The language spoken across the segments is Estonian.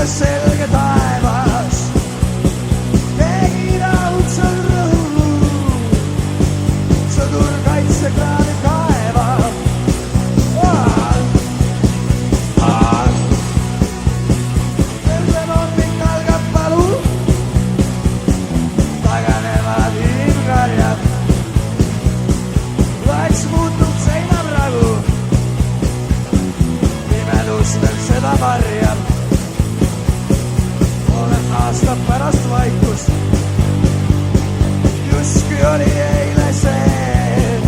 selge taevas tegi raudselt rõhu, sõdur kaitsekraadi kaevab. Terve hommik algab palu, taganevad hiirkarjad, laeks muutub seinapragu, pimedustel seda varjab. Olen aastad pärast vaikust, justkui oli eile see.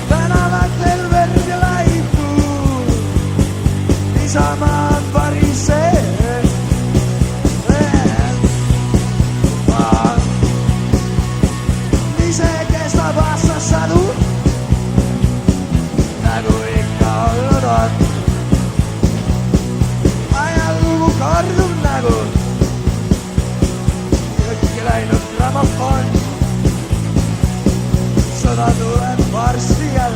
Tänavatel verd ja laipu, isamaad variseb. Ise kestab aastas sadu, nagu ikka olnud on. Ajalugu kordub nagu jõtki läinud grammofon. Sõda tuleb varsti jälle.